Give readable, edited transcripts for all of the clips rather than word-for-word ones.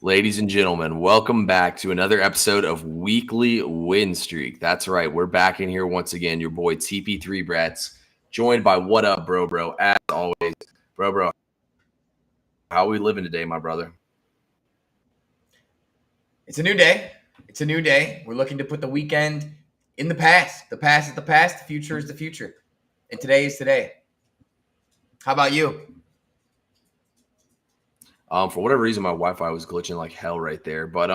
Ladies and gentlemen, welcome back to another episode of Weekly Win Streak. That's right, we're back in here once again. Your boy TP3 Bretts, joined by What Up, Bro? As always, Bro, how are we living today, my brother? It's a new day. It's a new day. We're looking to put the weekend in the past. The past is the past. The future is the future. And today is today. How about you? For whatever reason, my Wi-Fi was glitching like hell right there. But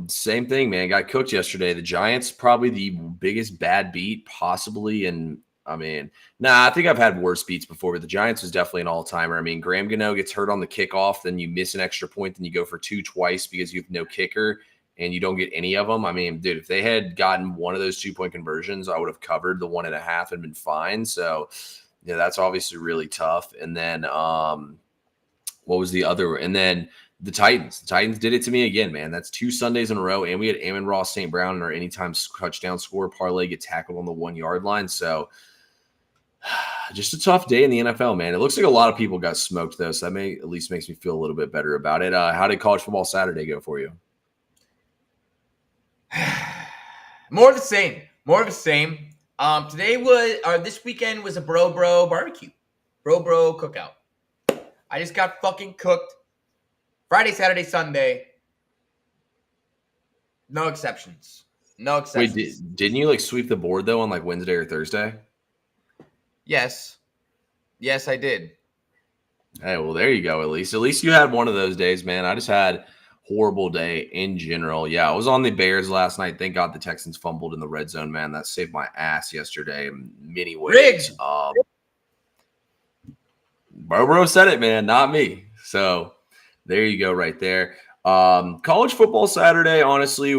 same thing, man. Got cooked yesterday. The Giants probably the biggest bad beat possibly, and I think I've had worse beats before, but the Giants was definitely an all-timer. I mean, Graham Gano gets hurt on the kickoff, then you miss an extra point, then you go for two twice because you have no kicker and you don't get any of them. I mean, dude, if they had gotten one of those 2-point conversions, I would have covered the 1.5 and been fine. So, yeah, that's obviously really tough. And then what was the other? And then the Titans. The Titans did it to me again, man. That's 2 Sundays in a row. And we had Amon-Ra St. Brown in our anytime touchdown score parlay get tackled on the 1-yard line. So just a tough day in the NFL, man. It looks like a lot of people got smoked, though. So that at least makes me feel a little bit better about it. How did college football Saturday go for you? More of the same. More of the same. This weekend was a bro barbecue. Bro cookout. I just got fucking cooked. Friday, Saturday, Sunday. No exceptions. No exceptions. Wait, didn't you sweep the board though on Wednesday or Thursday? Yes, I did. Hey, well, there you go. At least you had one of those days, man. I just had horrible day in general. Yeah, I was on the Bears last night. Thank God the Texans fumbled in the red zone, man. That saved my ass yesterday in many ways. Bro said it, man, not me. So there you go right there. College football Saturday, honestly,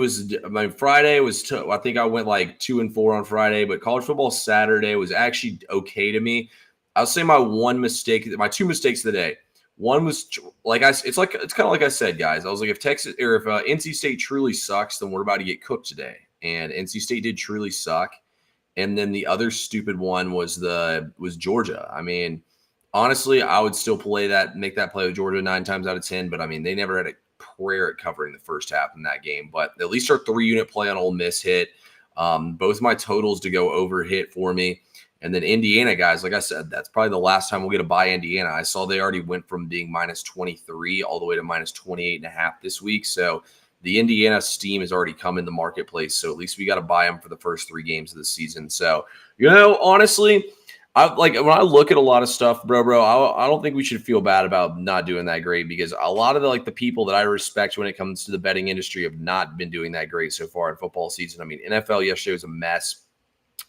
Friday was I think I went 2-4 on Friday, but college football Saturday was actually okay to me. I'll say my two mistakes of the day. One was it's kind of like I said, guys. I was like, if NC State truly sucks, then we're about to get cooked today. And NC State did truly suck. And then the other stupid one was Georgia. I mean, honestly, I would still make that play with Georgia 9 times out of 10. But I mean, they never had a prayer at covering the first half in that game. But at least our 3-unit play on Ole Miss hit. Both my totals to go over hit for me. And then Indiana, guys, like I said, that's probably the last time we'll get to buy Indiana. I saw they already went from being minus 23 all the way to minus 28.5 this week. So the Indiana steam has already come in the marketplace. So at least we got to buy them for the first 3 games of the season. So, honestly, when I look at a lot of stuff, bro, I don't think we should feel bad about not doing that great, because a lot of the people that I respect when it comes to the betting industry have not been doing that great so far in football season. I mean, NFL yesterday was a mess.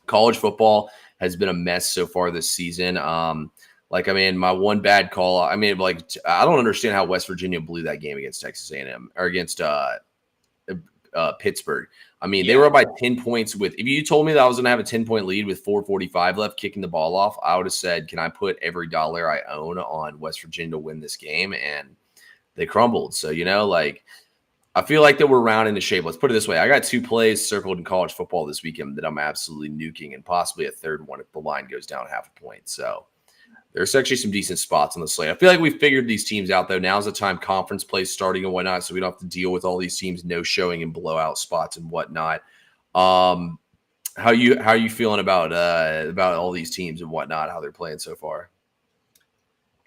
College football has been a mess so far this season. My one bad call, I don't understand how West Virginia blew that game against Texas A&M or against Pittsburgh. I mean, They were up by 10 points if you told me that I was going to have a 10-point lead with 4:45 left kicking the ball off, I would have said, can I put every dollar I own on West Virginia to win this game? And they crumbled. So, I feel like that we're round into shape. Let's put it this way. I got 2 plays circled in college football this weekend that I'm absolutely nuking, and possibly a third one if the line goes down half a point. So there's actually some decent spots on the slate. I feel like we've figured these teams out, though. Now's the time conference plays starting and whatnot, so we don't have to deal with all these teams no showing and blowout spots and whatnot. How you feeling about all these teams and whatnot, how they're playing so far?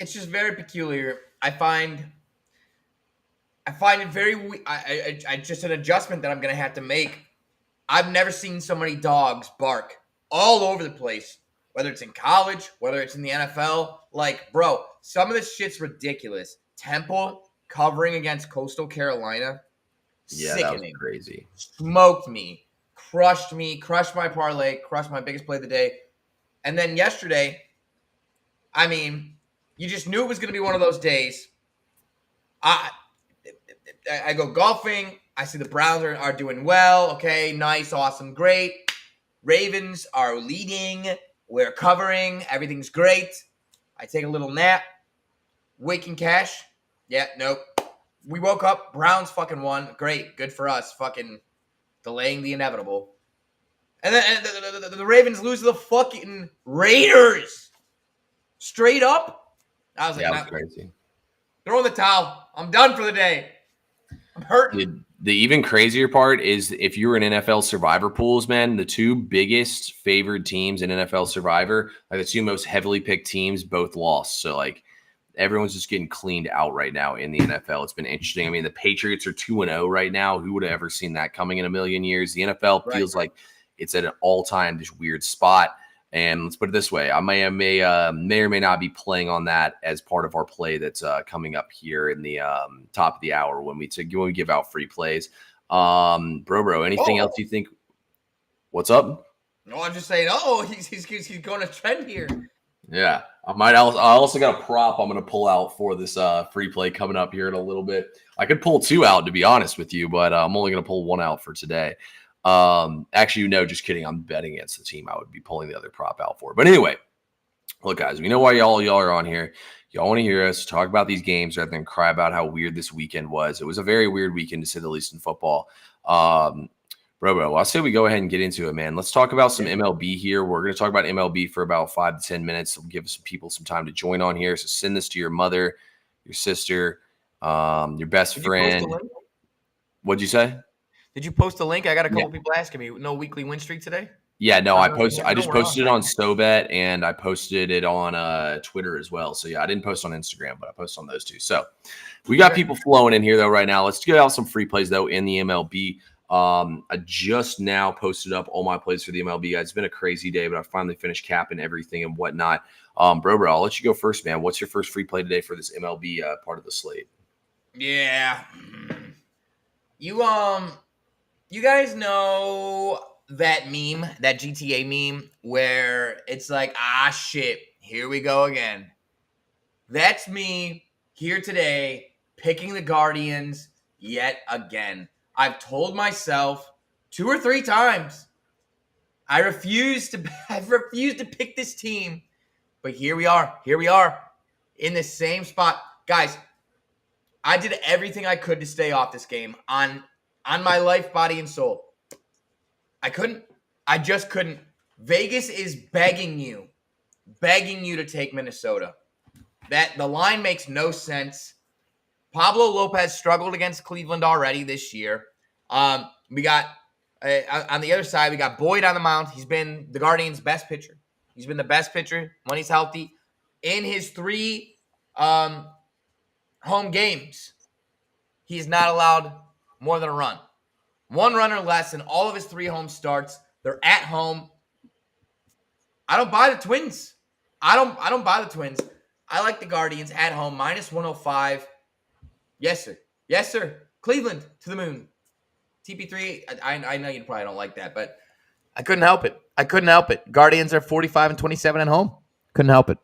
It's just very peculiar. I find it very I just an adjustment that I'm going to have to make. I've never seen so many dogs bark all over the place, whether it's in college, whether it's in the NFL. Bro, some of this shit's ridiculous. Temple covering against Coastal Carolina. Yeah, sickening. That was crazy. Smoked me, crushed my parlay, crushed my biggest play of the day. And then yesterday, I mean, you just knew it was going to be one of those days. I go golfing. I see the Browns are doing well. Okay, nice, awesome, great. Ravens are leading. We're covering. Everything's great. I take a little nap. Waking cash. Yeah, nope. We woke up. Browns fucking won. Great. Good for us. Fucking delaying the inevitable. And then the Ravens lose to the fucking Raiders. Straight up. I was like, that was crazy. Throw in the towel. I'm done for the day. I'm hurting. The even crazier part is if you were in NFL Survivor pools, man, the two biggest favored teams in NFL Survivor, like the two most heavily picked teams, both lost. So like everyone's just getting cleaned out right now in the NFL. It's been interesting. I mean, the Patriots are 2-0 right now. Who would have ever seen that coming in a million years? The NFL feels like it's at an all-time just weird spot. And let's put it this way: I may or may not be playing on that as part of our play that's coming up here in the top of the hour when we give out free plays. Bro, anything else you think? What's up? No, I'm just saying. Oh, he's going to trend here. Yeah, I also got a prop I'm going to pull out for this free play coming up here in a little bit. I could pull two out, to be honest with you, but I'm only going to pull one out for today. Actually, no, just kidding. I'm betting against the team I would be pulling the other prop out for. But anyway, look, guys, we know why y'all are on here. Y'all want to hear us talk about these games rather than cry about how weird this weekend was. It was a very weird weekend, to say the least, in football. Bro, I say we go ahead and get into it, man. Let's talk about some MLB here. We're going to talk about MLB for about 5 to 10 minutes. We'll give some people some time to join on here. So send this to your mother, your sister, your best friend. What'd you say? Did you post a link? I got a couple people asking me. No weekly win streak today? Yeah, no, I just posted it on SoBet and I posted it on Twitter as well. So yeah, I didn't post on Instagram, but I posted on those two. So we got people flowing in here though right now. Let's get out some free plays though in the MLB. I just now posted up all my plays for the MLB, guys. It's been a crazy day, but I finally finished capping everything and whatnot. Bro, I'll let you go first, man. What's your first free play today for this MLB part of the slate? Yeah. You guys know that meme, that GTA meme, where it's like, shit, here we go again. That's me here today, picking the Guardians yet again. I've told myself 2 or 3 times I refuse to pick this team. But here we are. Here we are in the same spot. Guys, I did everything I could to stay off this game on my life, body, and soul. I couldn't. I just couldn't. Vegas is begging you to take Minnesota. That the line makes no sense. Pablo Lopez struggled against Cleveland already this year. We got on the other side, we got Boyd on the mound. He's been the Guardians' best pitcher. He's been the best pitcher when he's healthy. In his 3 home games, he's not allowed more than a run. 1 run or less in all of his 3 home starts. They're at home. I don't buy the Twins. I don't buy the Twins. I like the Guardians at home, -105. Yes, sir. Yes, sir. Cleveland to the moon. TP3, I know you probably don't like that, but I couldn't help it. Guardians are 45-27 at home. Couldn't help it.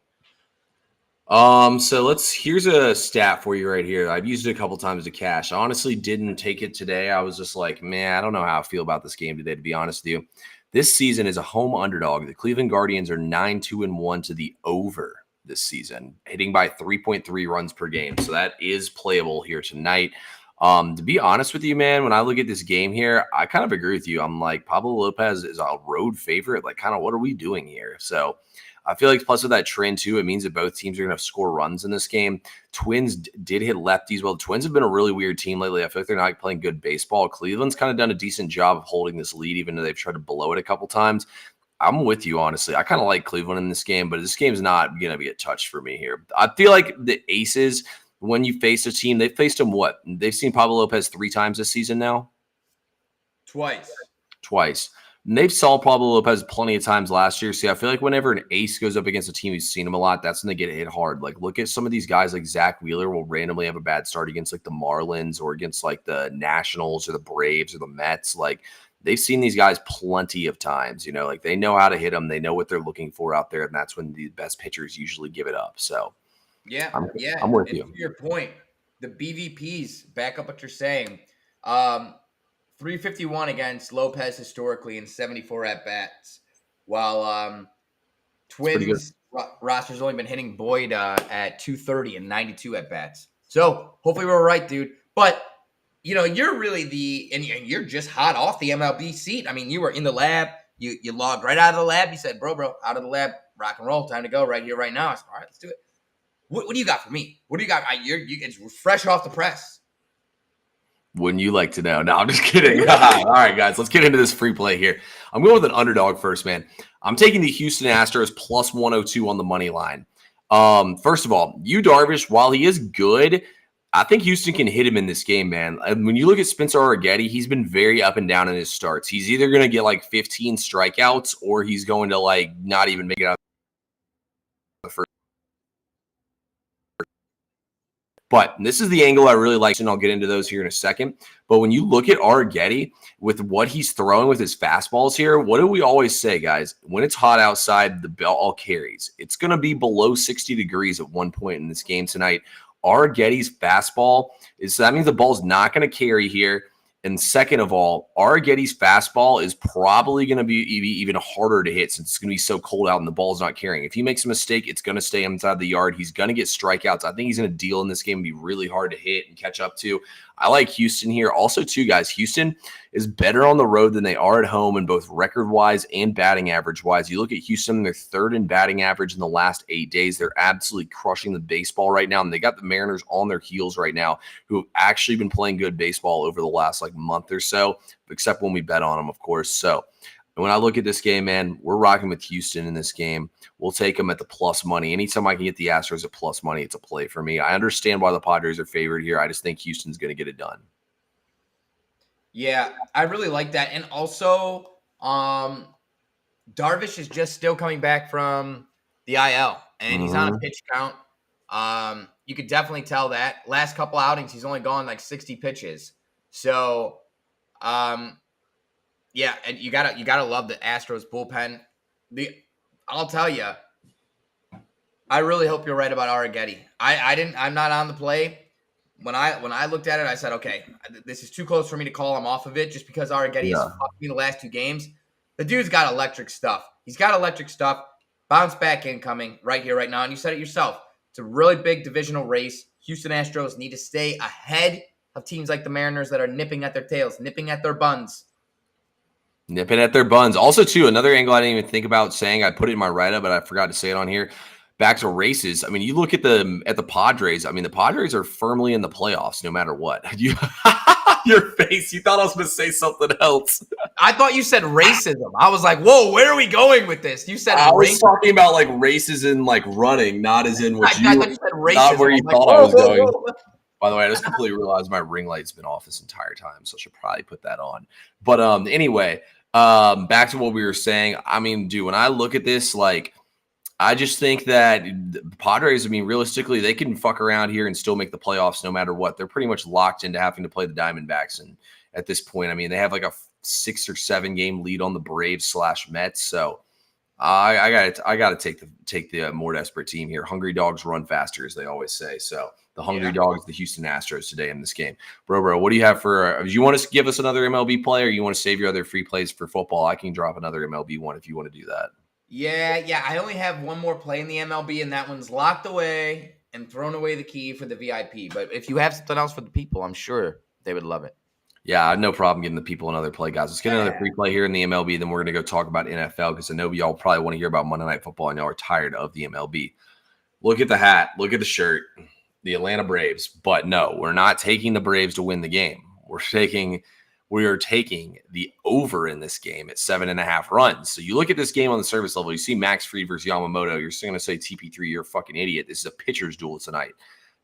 So here's a stat for you right here. I've used it a couple times to cash. I honestly didn't take it today. I was just like, man, I don't know how I feel about this game today, to be honest with you. This season is a home underdog. The Cleveland Guardians are 9-2-1 to the over this season, hitting by 3.3 runs per game. So that is playable here tonight. To be honest with you, man, when I look at this game here, I kind of agree with you. I'm like, Pablo Lopez is a road favorite. Like, kind of what are we doing here? So I feel like plus with that trend too, it means that both teams are going to score runs in this game. Twins did hit lefties. Well, the Twins have been a really weird team lately. I feel like they're not playing good baseball. Cleveland's kind of done a decent job of holding this lead, even though they've tried to blow it a couple times. I'm with you, honestly. I kind of like Cleveland in this game, but this game's not going to be a touch for me here. I feel like the Aces, when you face a team, they've faced them what? They've seen Pablo Lopez 3 times this season now? Twice. And they've saw Pablo Lopez plenty of times last year. See, I feel like whenever an ace goes up against a team who's seen him a lot, that's when they get hit hard. Like, look at some of these guys like Zach Wheeler will randomly have a bad start against like the Marlins or against like the Nationals or the Braves or the Mets. Like, they've seen these guys plenty of times, you know, like they know how to hit them. They know what they're looking for out there. And that's when the best pitchers usually give it up. So, yeah, I'm with you. To your point, the BVPs back up what you're saying. 351 against Lopez historically and 74 at bats, while Twins roster's only been hitting Boyd at 230 and 92 at bats. So hopefully we're right, dude. But you know, you're really and you're just hot off the MLB seat. I mean, you were in the lab. You logged right out of the lab. You said, bro, out of the lab, rock and roll, time to go right here, right now. I said, all right, let's do it. What do you got for me? What do you got? It's fresh off the press. Wouldn't you like to know? No, I'm just kidding. All right, guys, let's get into this free play here. I'm going with an underdog first, man. I'm taking the Houston Astros plus 102 on the money line. First of all, Darvish, while he is good, I think Houston can hit him in this game, man. And when you look at Spencer Arrighetti, he's been very up and down in his starts. He's either going to get like 15 strikeouts or he's going to like not even make it out the first. But this is the angle I really like, and I'll get into those here in a second. But when you look at Arrighetti, with what he's throwing with his fastballs here, what do we always say, guys? When it's hot outside, the ball carries. It's going to be below 60 degrees at one point in this game tonight. Arrighetti's fastball so that means the ball's not going to carry here. And second of all, Arrighetti's fastball is probably going to be even harder to hit since it's going to be so cold out and the ball's not carrying. If he makes a mistake, it's going to stay inside the yard. He's going to get strikeouts. I think he's going to deal in this game and be really hard to hit and catch up to. I like Houston here. Also, too, guys, Houston is better on the road than they are at home in both record-wise and batting average-wise. You look at Houston, they're third in batting average in the last 8 days. They're absolutely crushing the baseball right now, and they got the Mariners on their heels right now, who have actually been playing good baseball over the last month or so, except when we bet on them, of course. So when I look at this game, man, we're rocking with Houston in this game. We'll take them at the plus money. Anytime I can get the Astros at plus money, it's a play for me. I understand why the Padres are favored here. I just think Houston's going to get it done. Yeah, I really like that. And also, Darvish is just still coming back from the IL, and he's on a pitch count. You could definitely tell that. Last couple outings, he's only gone like 60 pitches. So, yeah, and you gotta love the Astros bullpen. I'll tell you, I really hope you're right about Arrighetti. I'm not on the play. When I looked at it, I said, okay, this is too close for me to call him off of it just because Arrighetti has fucked me the last 2 games. The dude's got electric stuff. He's got electric stuff. Bounce back incoming right here, right now. And you said it yourself. It's a really big divisional race. Houston Astros need to stay ahead of teams like the Mariners that are nipping at their tails, nipping at their buns. Nipping at their buns. Also, too, another angle I didn't even think about saying, I put it in my write-up, but I forgot to say it on here. Back to races. I mean, you look at the Padres. I mean, the Padres are firmly in the playoffs no matter what. Your face. You thought I was going to say something else. I thought you said racism. I was like, whoa, where are we going with this? You said I was talking about like races in like running, not as in what I thought you said racism. Not where you thought I was going. By the way, I just completely realized my ring light's been off this entire time, so I should probably put that on. But anyway, back to what we were saying. I mean, dude, when I look at this, like, I just think that the Padres, I mean, realistically, they can fuck around here and still make the playoffs no matter what. They're pretty much locked into having to play the Diamondbacks. And at this point, I mean, they have like a 6 or 7 game lead on the Braves/Mets. So I got to take the more desperate team here. Hungry dogs run faster, as they always say. So the hungry dogs, the Houston Astros today in this game. Bro, what do you have for do you want to give us another MLB play, or you want to save your other free plays for football? I can drop another MLB one if you want to do that. Yeah. I only have one more play in the MLB, and that one's locked away and thrown away the key for the VIP. But if you have something else for the people, I'm sure they would love it. Yeah, I have no problem getting the people another play, guys. Let's get another free play here in the MLB. Then we're going to go talk about NFL because I know y'all probably want to hear about Monday Night Football and y'all are tired of the MLB. Look at the hat. Look at the shirt. The Atlanta Braves. But no, we're not taking the Braves to win the game. We are taking the over in this game at 7.5 runs. So you look at this game on the service level, you see Max Fried versus Yamamoto. You're still going to say TP3, you're a fucking idiot. This is a pitcher's duel tonight.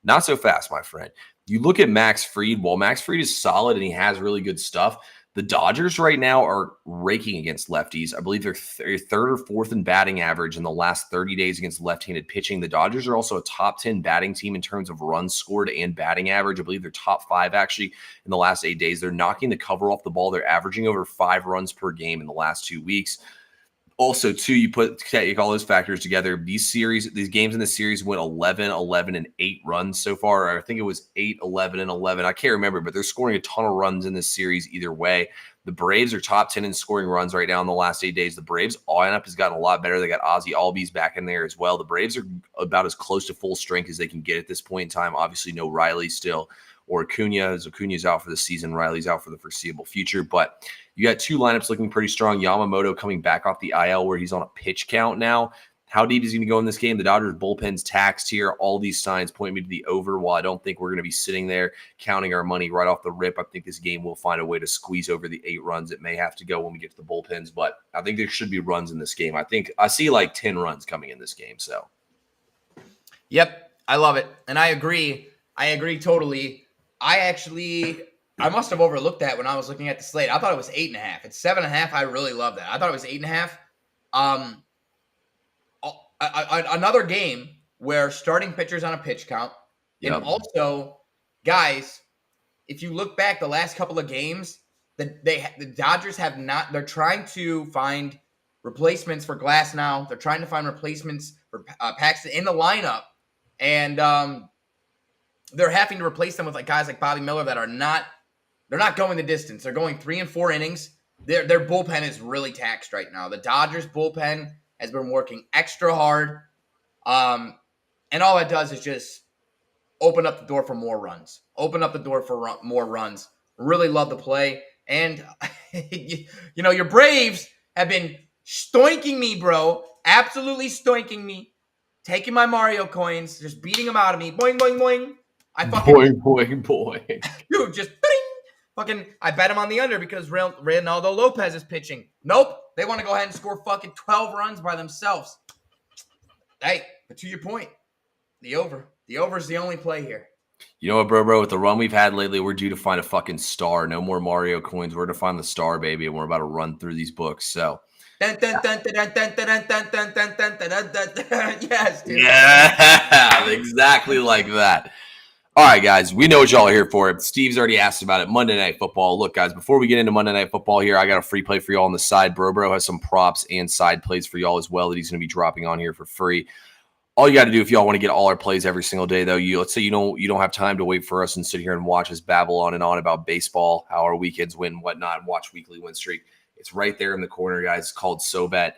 Not so fast, my friend. You look at Max Fried. While Max Fried is solid and he has really good stuff, the Dodgers right now are raking against lefties. I believe they're third or fourth in batting average in the last 30 days against left-handed pitching. The Dodgers are also a top 10 batting team in terms of runs scored and batting average. I believe they're top 5 actually in the last 8 days. They're knocking the cover off the ball. They're averaging over 5 runs per game in the last 2 weeks. Also, too, you take all those factors together. These games in this series went 11, 11, and 8 runs so far. I think it was 8, 11, and 11. I can't remember, but they're scoring a ton of runs in this series either way. The Braves are top 10 in scoring runs right now in the last 8 days. The Braves lineup has gotten a lot better. They got Ozzie Albies back in there as well. The Braves are about as close to full strength as they can get at this point in time. Obviously, no Riley still or Acuna, as Acuna's out for the season. Riley's out for the foreseeable future. But you got 2 lineups looking pretty strong. Yamamoto coming back off the IL where he's on a pitch count now How deep is he going to go in this game? The Dodgers bullpen's taxed here. All these signs point me to the over. While I don't think we're going to be sitting there counting our money right off the rip, I think this game will find a way to squeeze over the 8 runs. It may have to go when we get to the bullpens, but I think there should be runs in this game. I see like 10 runs coming in this game. So, yep, I love it, and I agree. I agree totally. I must have overlooked that when I was looking at the slate. I thought it was 8.5. It's 7.5. I really love that. I thought it was 8.5. Another game where starting pitchers on a pitch count. Yep. And also, guys, if you look back the last couple of games, the Dodgers have not – they're trying to find replacements for Glass now. They're trying to find replacements for Paxton in the lineup. And they're having to replace them with like guys like Bobby Miller that are not – they're not going the distance. They're going 3 and 4 innings. Their bullpen is really taxed right now. The Dodgers bullpen has been working extra hard. And all it does is just open up the door for more runs. More runs. Really love the play. And, your Braves have been stoinking me, bro. Absolutely stoinking me. Taking my Mario coins, just beating them out of me. Boing, boing, boing. Boing, boing, boing. Dude, just I bet him on the under because Reynaldo Lopez is pitching. Nope. They want to go ahead and score fucking 12 runs by themselves. Hey, but to your point, the over. The over is the only play here. You know what, bro? With the run we've had lately, we're due to find a fucking star. No more Mario coins. We're to find the star, baby, and we're about to run through these books. So. Yes, dude. Yeah, exactly like that. All right, guys, we know what y'all are here for. Steve's already asked about it. Monday Night Football. Look, guys, before we get into Monday Night Football here, I got a free play for y'all on the side. Bro has some props and side plays for y'all as well that he's going to be dropping on here for free. All you got to do if y'all want to get all our plays every single day, though, let's say you don't have time to wait for us and sit here and watch us babble on and on about baseball, how our weekends win and whatnot, and watch weekly win streak. It's right there in the corner, guys. It's called SoBet.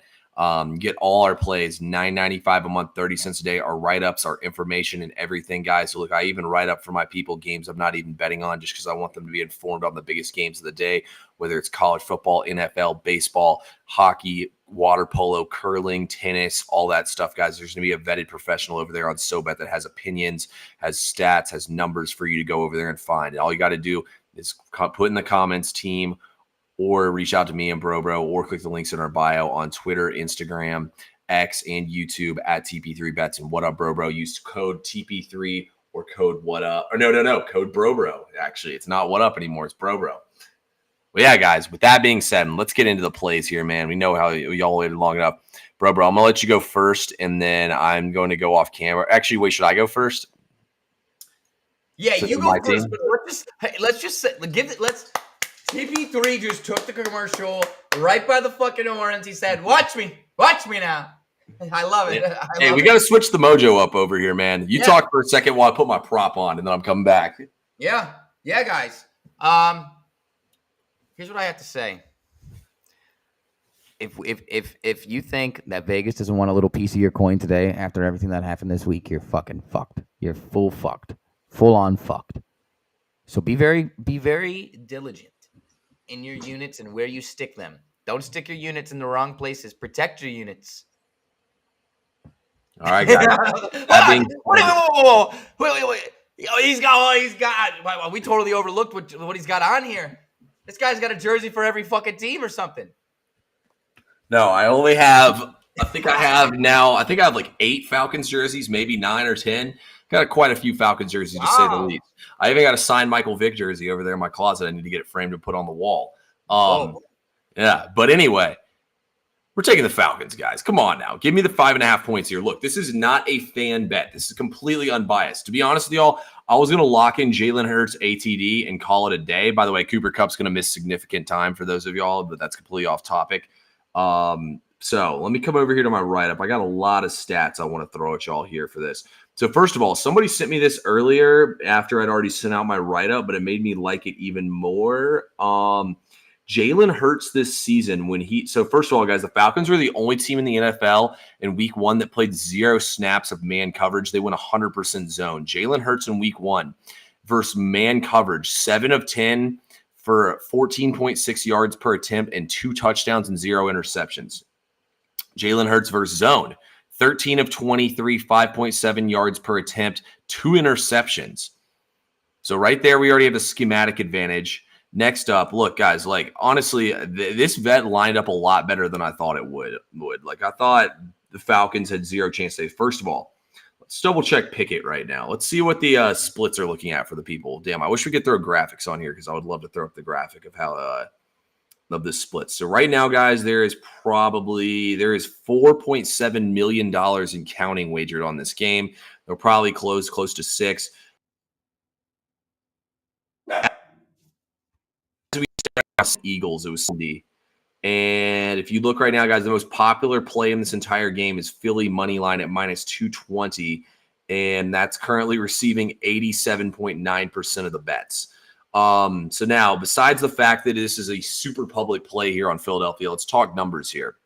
Get all our plays, $9.95 a month, 30 cents a day, our write-ups, our information, and everything, guys. So, look, I even write up for my people games I'm not even betting on just because I want them to be informed on the biggest games of the day, whether it's college football, NFL, baseball, hockey, water polo, curling, tennis, all that stuff, guys. There's going to be a vetted professional over there on SoBet that has opinions, has stats, has numbers for you to go over there and find. And all you got to do is put in the comments, team, or reach out to me and Bro, or click the links in our bio on Twitter, Instagram, X, and YouTube at TP3Bets. And what up, Bro? Use code TP3 or code what up. Or no, code Bro. Actually, it's not what up anymore. It's Bro. Well, yeah, guys, with that being said, let's get into the plays here, man. We know how y'all waited long enough. Bro, I'm going to let you go first, and then I'm going to go off camera. Actually, wait, should I go first? Yeah, you go first, but let's TP3 just took the commercial right by the fucking horns. He said, watch me now. I love it. Hey, we got to switch the mojo up over here, man. You talk for a second while I put my prop on, and then I'm coming back. Yeah, guys. Here's what I have to say. If you think that Vegas doesn't want a little piece of your coin today after everything that happened this week, you're fucking fucked. You're full on fucked. So be very diligent in your units and where you stick them. Don't stick your units in the wrong places. Protect your units. All right, guys. Wait. He's got. We totally overlooked what he's got on here. This guy's got a jersey for every fucking team or something. No, I only have. I think I have like 8 Falcons jerseys, maybe 9 or 10. Got quite a few Falcons jerseys, to say the least. I even got a signed Michael Vick jersey over there in my closet. I need to get it framed and put on the wall. Yeah, but anyway, we're taking the Falcons, guys. Come on now. Give me the 5.5 points here. Look, this is not a fan bet. This is completely unbiased. To be honest with y'all, I was going to lock in Jalen Hurts ATD and call it a day. By the way, Cooper Kupp's going to miss significant time for those of y'all, but that's completely off topic. So let me come over here to my write-up. I got a lot of stats I want to throw at y'all here for this. So first of all, somebody sent me this earlier after I'd already sent out my write-up, but it made me like it even more. Jalen Hurts this season so first of all, guys, the Falcons were the only team in the NFL in week 1 that played 0 snaps of man coverage. They went 100% zone. Jalen Hurts in week 1 versus man coverage, 7 of 10 for 14.6 yards per attempt and 2 touchdowns and 0 interceptions. Jalen Hurts versus zone, 13 of 23, 5.7 yards per attempt, 2 interceptions. So right there, we already have a schematic advantage. Next up, look, guys, like, honestly, this vet lined up a lot better than I thought it would. Like, I thought the Falcons had zero chance to. First of all, let's double check Pickett right now. Let's see what the splits are looking at for the people. Damn, I wish we could throw graphics on here because I would love to throw up the graphic of how of the splits. So right now, guys, there is $4.7 million in counting wagered on this game. They'll probably close close to 6. Eagles, it was Cindy. And if you look right now, guys, the most popular play in this entire game is Philly money line at minus 220, and that's currently receiving 87.9% of the bets. So now, besides the fact that this is a super public play here on Philadelphia, let's talk numbers here.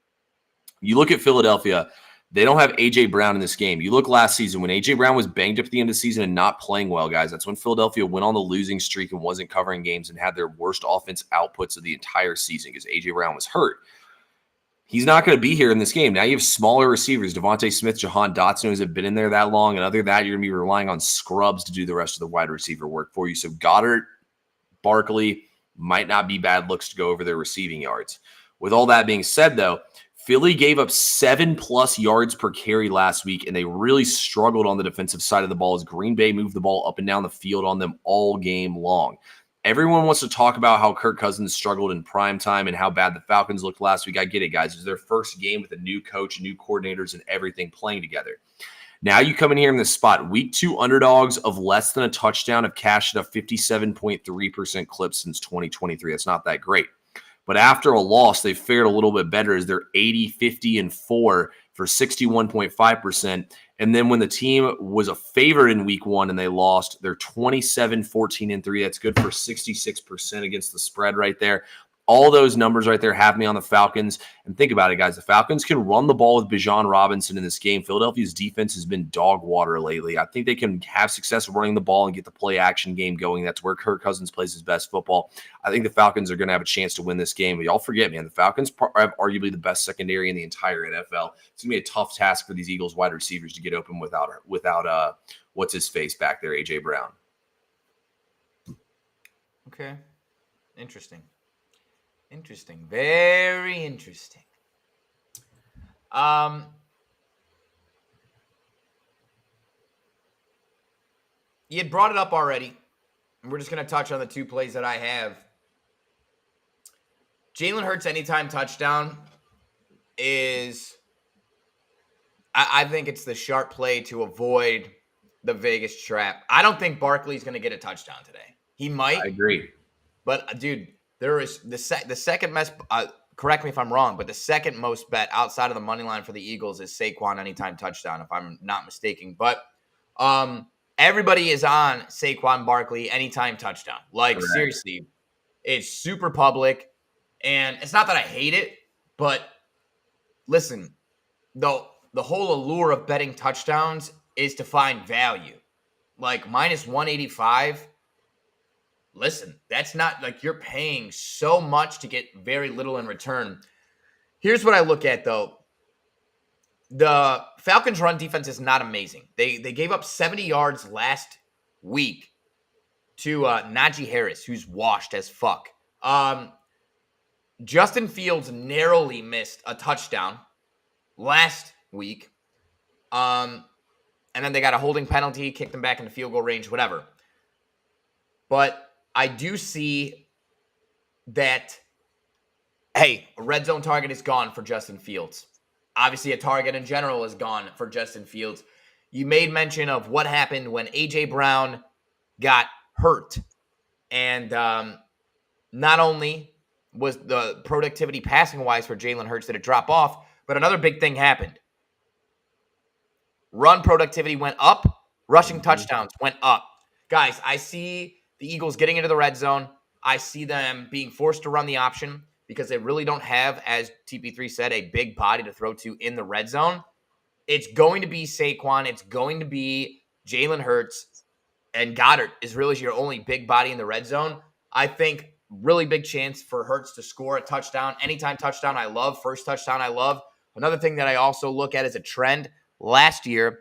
You look at Philadelphia, they don't have A.J. Brown in this game. You look last season when A.J. Brown was banged up at the end of the season and not playing well, guys. That's when Philadelphia went on the losing streak and wasn't covering games and had their worst offense outputs of the entire season because A.J. Brown was hurt. He's not going to be here in this game. Now you have smaller receivers, Devontae Smith, Jahan Dotson, who hasn't been in there that long. And other than that, you're going to be relying on scrubs to do the rest of the wide receiver work for you. So Goddard, Barkley might not be bad looks to go over their receiving yards. With all that being said, though, Philly gave up 7+ yards per carry last week, and they really struggled on the defensive side of the ball as Green Bay moved the ball up and down the field on them all game long. Everyone wants to talk about how Kirk Cousins struggled in prime time and how bad the Falcons looked last week. I get it, guys. It was their first game with a new coach, new coordinators, and everything playing together. Now you come in here in this spot. Week 2 underdogs of less than a touchdown have cashed at a 57.3% clip since 2023. That's not that great. But after a loss, they fared a little bit better as they're 80, 50, and 4 for 61.5%. And then when the team was a favorite in week 1 and they lost, they're 27, 14, and 3. That's good for 66% against the spread right there. All those numbers right there have me on the Falcons. And think about it, guys. The Falcons can run the ball with Bijan Robinson in this game. Philadelphia's defense has been dog water lately. I think they can have success running the ball and get the play action game going. That's where Kirk Cousins plays his best football. I think the Falcons are going to have a chance to win this game. But y'all forget, man, the Falcons have arguably the best secondary in the entire NFL. It's going to be a tough task for these Eagles wide receivers to get open without what's his face back there, A.J. Brown. Okay. Interesting. Very interesting. You had brought it up already, and we're just going to touch on the 2 plays that I have. Jalen Hurts anytime touchdown is, I think it's the sharp play to avoid the Vegas trap. I don't think Barkley's going to get a touchdown today. He might. I agree. But, dude, there is the second most, correct me if I'm wrong, but the second most bet outside of the money line for the Eagles is Saquon anytime touchdown, if I'm not mistaken. But everybody is on Saquon Barkley anytime touchdoall. Like, correct. Seriously, it's super public. And it's not that I hate it, but listen, the whole allure of betting touchdowns is to find value. Like, minus 185. Listen, that's not like you're paying so much to get very little in return. Here's what I look at, though. The Falcons' run defense is not amazing. They gave up 70 yards last week to Najee Harris, who's washed as fuck. Justin Fields narrowly missed a touchdown last week. And then they got a holding penalty, kicked them back into field goal range, whatever. But I do see that, hey, a red zone target is gone for Justin Fields. Obviously, a target in general is gone for Justin Fields. You made mention of what happened when A.J. Brown got hurt. And not only was the productivity passing-wise for Jalen Hurts did it drop off, but another big thing happened. Run productivity went up. Rushing touchdowns went up. Guys, I see the Eagles getting into the red zone. I see them being forced to run the option because they really don't have, as TP3 said, a big body to throw to in the red zone. It's going to be Saquon. It's going to be Jalen Hurts. And Goddard is really your only big body in the red zone. I think really big chance for Hurts to score a touchdown. Anytime touchdown, I love. First touchdown, I love. Another thing that I also look at as a trend, last year,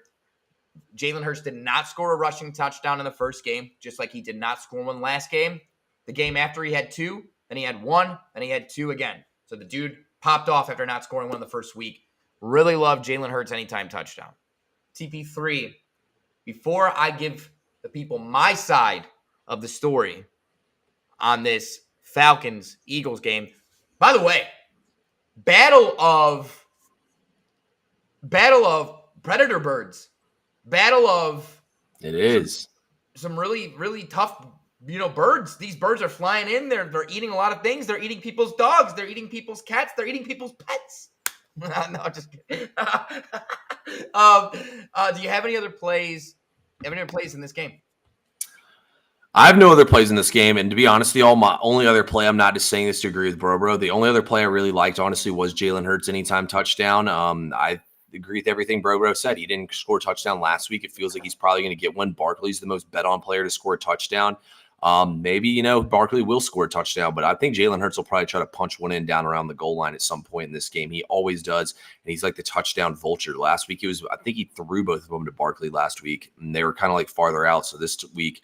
Jalen Hurts did not score a rushing touchdown in the first game, just like he did not score one last game. The game after he had 2, then he had 1, then he had 2 again. So the dude popped off after not scoring one in the first week. Really love Jalen Hurts anytime touchdown. TP3, before I give the people my side of the story on this Falcons-Eagles game, by the way, battle of predator birds. Battle of It is. some really, really tough, birds. These birds are flying in. They're eating a lot of things. They're eating people's dogs. They're eating people's cats. They're eating people's pets. No, just kidding. Do you have any other plays? In this game? I have no other plays in this game, and to be honest with you, my only other play, I'm not just saying this to agree with Bro. The only other play I really liked, honestly, was Jalen Hurts anytime touchdown. I agree with everything Bro said. He didn't score a touchdown last week. It feels like he's probably going to get one. Barkley's the most bet-on player to score a touchdown. Maybe, Barkley will score a touchdown, but I think Jalen Hurts will probably try to punch one in down around the goal line at some point in this game. He always does, and he's like the touchdown vulture. Last week, I think he threw both of them to Barkley last week, and they were kind of like farther out. So this week,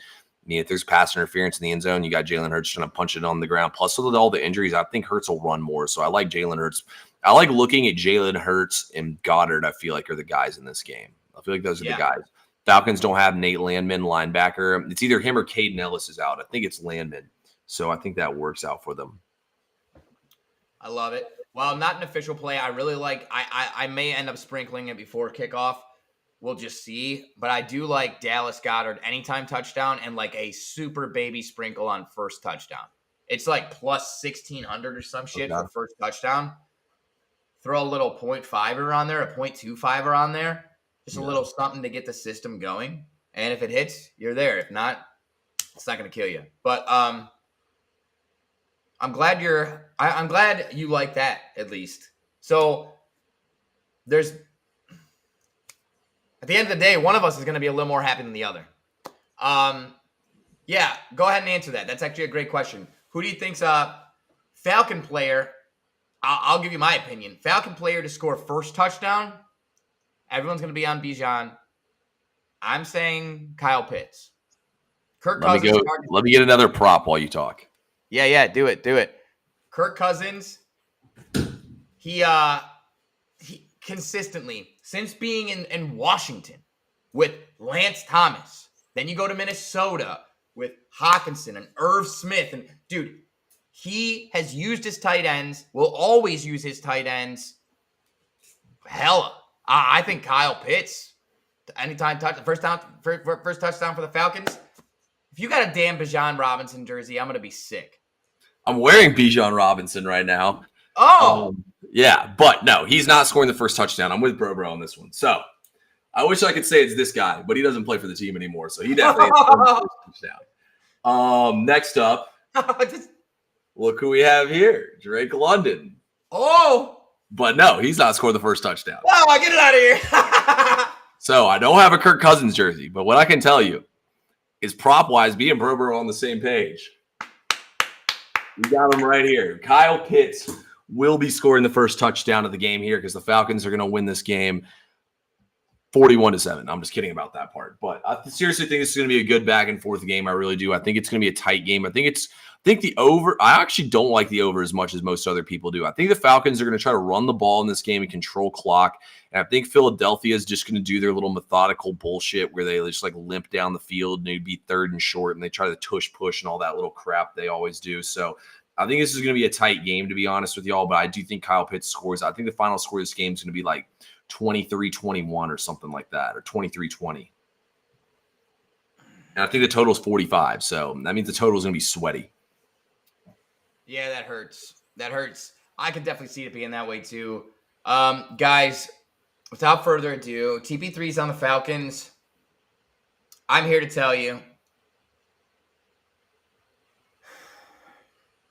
if there's pass interference in the end zone, you got Jalen Hurts trying to punch it on the ground. Plus, with all the injuries, I think Hurts will run more. So I like Jalen Hurts. I like looking at Jalen Hurts and Goddard, I feel like, are the guys in this game. I feel like those are the guys. Falcons don't have Nate Landman, linebacker. It's either him or Caden Ellis is out. I think it's Landman. So I think that works out for them. I love it. Well, not an official play. I really like – I may end up sprinkling it before kickoff. We'll just see. But I do like Dallas Goedert anytime touchdown and like a super baby sprinkle on first touchdown. It's like plus 1,600 or some shit for first touchdown. Throw a little 0.5er on there, a 0.25er on there. Just a little something to get the system going. And if it hits, you're there. If not, it's not going to kill you. But I'm glad I'm glad you like that at least. So there's at the end of the day, one of us is going to be a little more happy than the other. Yeah, go ahead and answer that. That's actually a great question. Who do you think's a Falcon player? I'll give you my opinion. Falcon player to score first touchdown. Everyone's going to be on Bijan. I'm saying Kyle Pitts. Kirk Cousins. Let me get another prop while you talk. Yeah, do it. Kirk Cousins. He consistently, since being in Washington with Lance Thomas, then you go to Minnesota with Hawkinson and Irv Smith, and dude, he has used his tight ends. Will always use his tight ends. Hella. I think Kyle Pitts, anytime first touchdown for the Falcons. If you got a damn Bijan Robinson jersey, I'm gonna be sick. I'm wearing Bijan Robinson right now. Oh, yeah, but no, he's not scoring the first touchdown. I'm with Bro on this one. So I wish I could say it's this guy, but he doesn't play for the team anymore, so he definitely ain't scoring the first touchdown. Next up, look who we have here, Drake London. Oh. But no, he's not scored the first touchdown. Oh, get it out of here. So I don't have a Kirk Cousins jersey, but what I can tell you is prop-wise, me and Bro on the same page. We got him right here. Kyle Pitts will be scoring the first touchdown of the game here because the Falcons are going to win this game 41-7. I'm just kidding about that part. But I seriously think this is going to be a good back and forth game. I really do. I think it's going to be a tight game. I think the over, I actually don't like the over as much as most other people do. I think the Falcons are going to try to run the ball in this game and control clock. And I think Philadelphia is just going to do their little methodical bullshit where they just like limp down the field and it'd be third and short and they try to tush push and all that little crap they always do. So I think this is going to be a tight game, to be honest with y'all. But I do think Kyle Pitts scores. I think the final score of this game is going to be like 23-21 or something like that, or 23-20. And I think the total is 45. So that means the total is going to be sweaty. Yeah, that hurts. I could definitely see it being that way too. Guys, without further ado, TP3's on the Falcons. I'm here to tell you.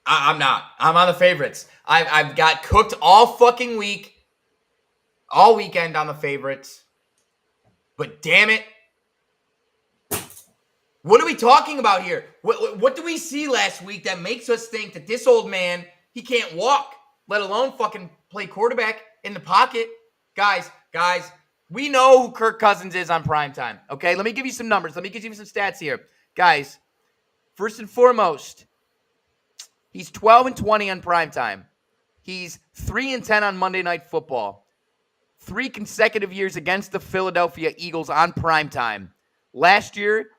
I'm not. I'm on the favorites. I've got cooked all fucking week. All weekend on the favorites. But damn it. What are we talking about here? What do we see last week that makes us think that this old man, he can't walk, let alone fucking play quarterback in the pocket? Guys, We know who Kirk Cousins is on primetime. Okay, let me give you some numbers. Let me give you some stats here. Guys, first and foremost, he's 12-20 on primetime. He's 3-10 on Monday Night Football. 3 consecutive years against the Philadelphia Eagles on primetime. Last year,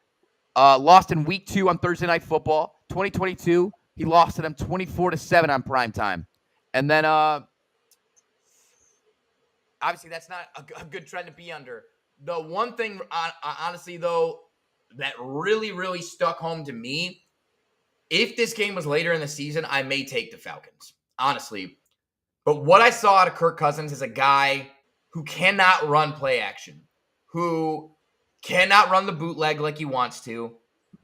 lost in week 2 on Thursday Night Football. 2022, he lost to them 24-7 on primetime. And then, obviously, that's not a good trend to be under. The one thing, honestly, though, that really, really stuck home to me, if this game was later in the season, I may take the Falcons, honestly. But what I saw out of Kirk Cousins is a guy who cannot run play action, who cannot run the bootleg like he wants to.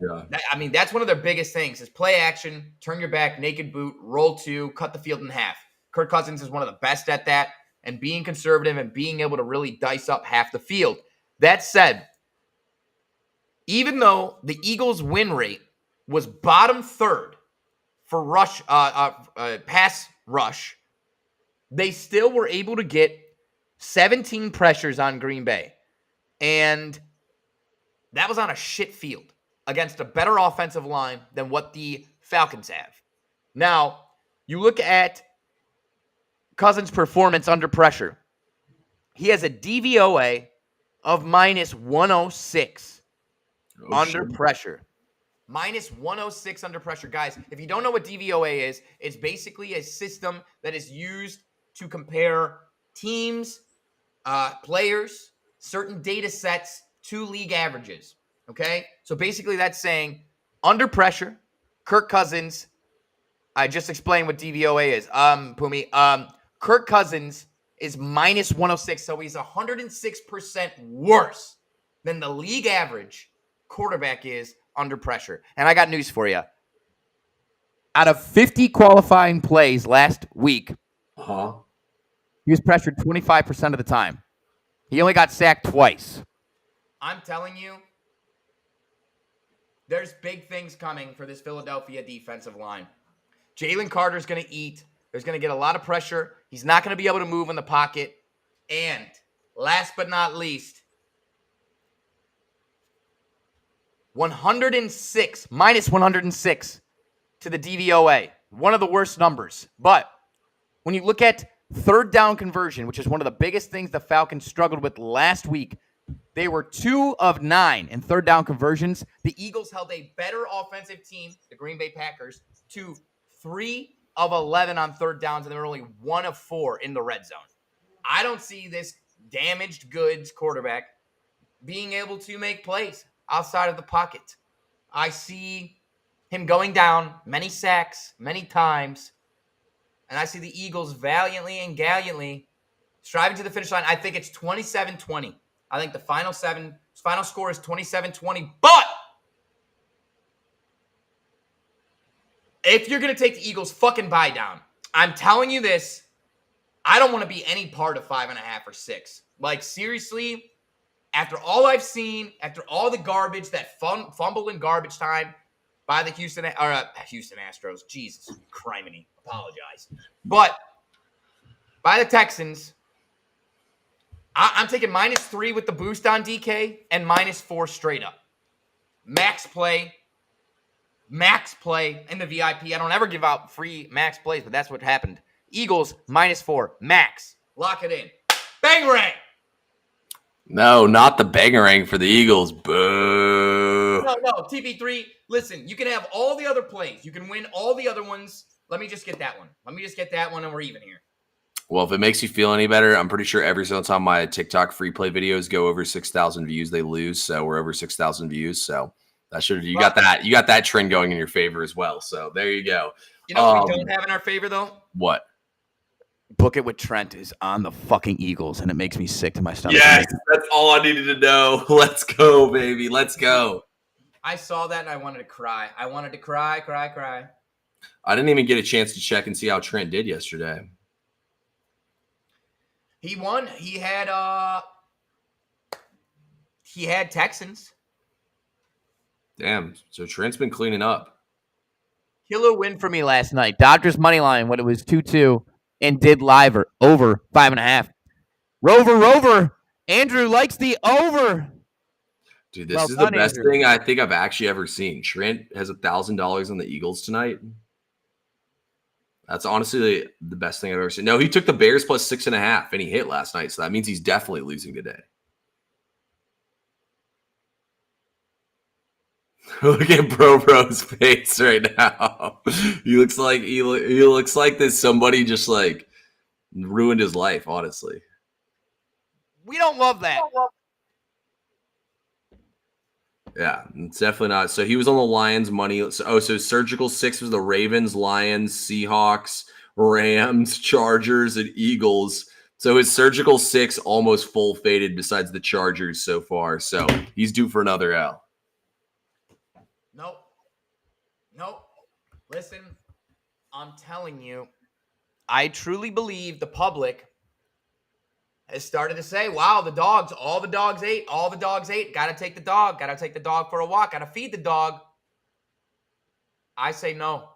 Yeah. That's one of their biggest things is play action, turn your back, naked boot, roll 2, cut the field in half. Kirk Cousins is one of the best at that, and being conservative and being able to really dice up half the field. That said, even though the Eagles' win rate was bottom 3rd for pass rush, they still were able to get 17 pressures on Green Bay. And that was on a shit field against a better offensive line than what the Falcons have. Now, you look at Cousins' performance under pressure. He has a DVOA of minus 106 under pressure. Minus 106 under pressure. Guys, if you don't know what DVOA is, it's basically a system that is used to compare teams, players, certain data sets to league averages. Okay? So basically that's saying under pressure, Kirk Cousins, I just explained what DVOA is. Pumi, Kirk Cousins is minus 106, so he's 106% worse than the league average quarterback is under pressure. And I got news for you. Out of 50 qualifying plays last week, he was pressured 25% of the time. He only got sacked twice. I'm telling you, there's big things coming for this Philadelphia defensive line. Jalen Carter's going to eat. There's going to get a lot of pressure. He's not going to be able to move in the pocket. And last but not least, 106, minus 106 to the DVOA. One of the worst numbers. But when you look at third down conversion, which is one of the biggest things the Falcons struggled with last week, they were 2 of 9 in third down conversions. The Eagles held a better offensive team, the Green Bay Packers, to 3 of 11 on third downs, and they were only 1 of 4 in the red zone. I don't see this damaged goods quarterback being able to make plays outside of the pocket. I see him going down many sacks, many times, and I see the Eagles valiantly and gallantly striving to the finish line. I think it's 27-20. I think the final score is 27-20. But if you're going to take the Eagles, fucking buy down. I'm telling you this. I don't want to be any part of 5.5 or 6. Like, seriously, after all I've seen, after all the garbage, that fumble in garbage time by the Houston Astros. Jesus, criminy. Apologize. But by the Texans, I'm taking -3 with the boost on DK and -4 straight up. Max play in the VIP. I don't ever give out free max plays, but that's what happened. Eagles -4, max. Lock it in. Bangarang! No, not the bangarang for the Eagles. Boo. No, TP3. Listen, you can have all the other plays. You can win all the other ones. Let me just get that one. And we're even here. Well, if it makes you feel any better, I'm pretty sure every single time my TikTok free play videos go over 6,000 views, they lose. So we're over 6,000 views. So that should you got that trend going in your favor as well. So there you go. You know what we don't have in our favor though? What? Book It with Trent is on the fucking Eagles, and it makes me sick to my stomach. Yes, that's all I needed to know. Let's go, baby. Let's go. I saw that and I wanted to cry. I wanted to cry. I didn't even get a chance to check and see how Trent did yesterday. He won. He had Texans. Damn. So Trent's been cleaning up. Killer win for me last night. Dodgers money line when it was 2-2 and did live over 5.5. Rover Andrew likes the over. Dude, this Well is done, the best Andrew. thing I think I've actually ever seen. Trent has $1,000 on the Eagles tonight. That's honestly the best thing I've ever seen. No, he took the Bears plus 6.5, and he hit last night, so that means he's definitely losing today. Look at Bro's face right now. He looks like he looks like this somebody just like ruined his life, honestly. We don't love that. Yeah, it's definitely not. So he was on the Lions money. So Surgical 6 was the Ravens, Lions, Seahawks, Rams, Chargers, and Eagles. So his Surgical 6 almost full faded besides the Chargers so far. So he's due for another L. Nope. Listen, I'm telling you, I truly believe the public has started to say, wow, all the dogs ate. Got to take the dog for a walk. Got to feed the dog. I say no.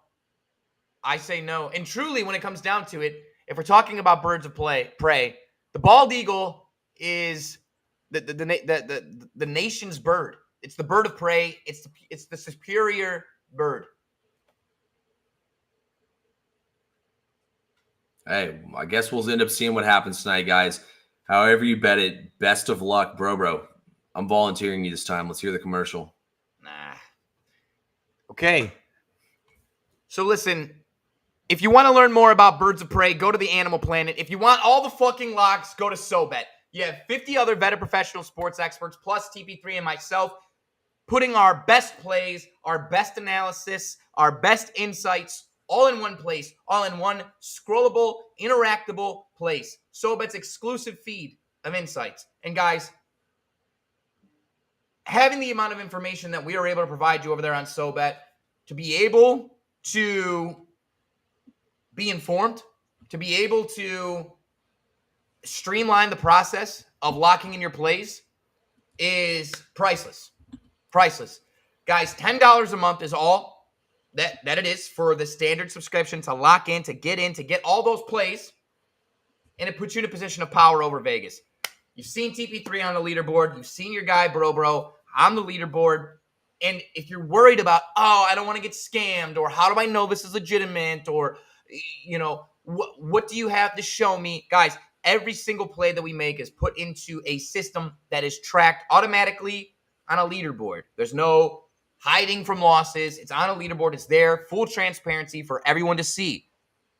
And truly, when it comes down to it, if we're talking about birds of prey, the bald eagle is the nation's bird. It's the bird of prey. It's the superior bird. Hey, I guess we'll end up seeing what happens tonight, guys. However you bet it, best of luck, bro. I'm volunteering you this time. Let's hear the commercial. Nah. Okay. So listen, if you want to learn more about birds of prey, go to the Animal Planet. If you want all the fucking locks, go to SoBet. You have 50 other vetted professional sports experts, plus TP3 and myself, putting our best plays, our best analysis, our best insights all in one place, all in one scrollable, interactable place. SoBet's exclusive feed of insights. And guys, having the amount of information that we are able to provide you over there on SoBet, to be able to be informed, to be able to streamline the process of locking in your plays is priceless. Priceless. Guys, $10 a month is all that it is for the standard subscription to lock in, to get all those plays, and it puts you in a position of power over Vegas. You've seen TP3 on the leaderboard. You've seen your guy, Bro, on the leaderboard. And if you're worried about, I don't want to get scammed, or how do I know this is legitimate, or, what do you have to show me? Guys, every single play that we make is put into a system that is tracked automatically on a leaderboard. There's no hiding from losses. It's on a leaderboard. It's there, full transparency for everyone to see.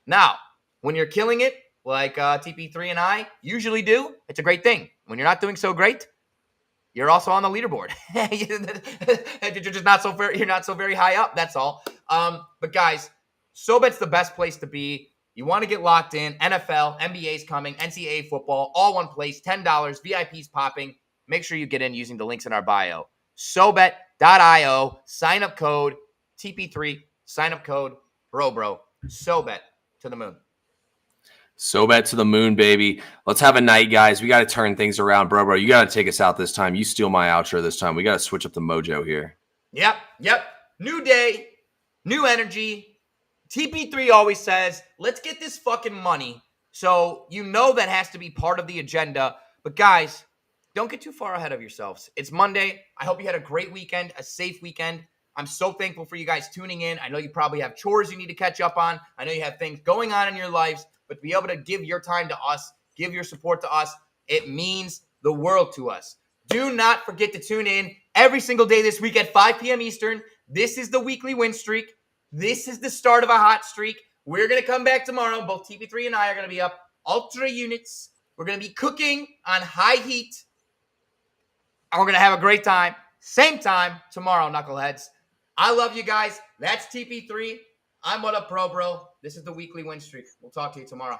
Now, when you're killing it, like TP3 and I usually do, it's a great thing. When you're not doing so great, you're also on the leaderboard. You're just not so very high up. That's all. But guys, SoBet's the best place to be. You want to get locked in. NFL, NBA's coming, NCAA football, all one place. $10, VIPs popping. Make sure you get in using the links in our bio. SoBet.io. Sign up code TP3. Sign up code Bro. SoBet to the moon. SoBet to the moon, baby. Let's have a night, guys. We got to turn things around. Bro. You got to take us out this time. You steal my outro this time. We got to switch up the mojo here. Yep. New day, new energy. TP3 always says, let's get this fucking money. So that has to be part of the agenda. But guys, don't get too far ahead of yourselves. It's Monday. I hope you had a great weekend, a safe weekend. I'm so thankful for you guys tuning in. I know you probably have chores you need to catch up on. I know you have things going on in your lives. But to be able to give your time to us, give your support to us, it means the world to us. Do not forget to tune in every single day this week at 5 p.m. Eastern. This is the weekly win streak. This is the start of a hot streak. We're going to come back tomorrow. Both TP3 and I are going to be up ultra units. We're going to be cooking on high heat. And we're going to have a great time. Same time tomorrow, knuckleheads. I love you guys. That's TP3. I'm What Up Bro. This is the weekly win streak. We'll talk to you tomorrow.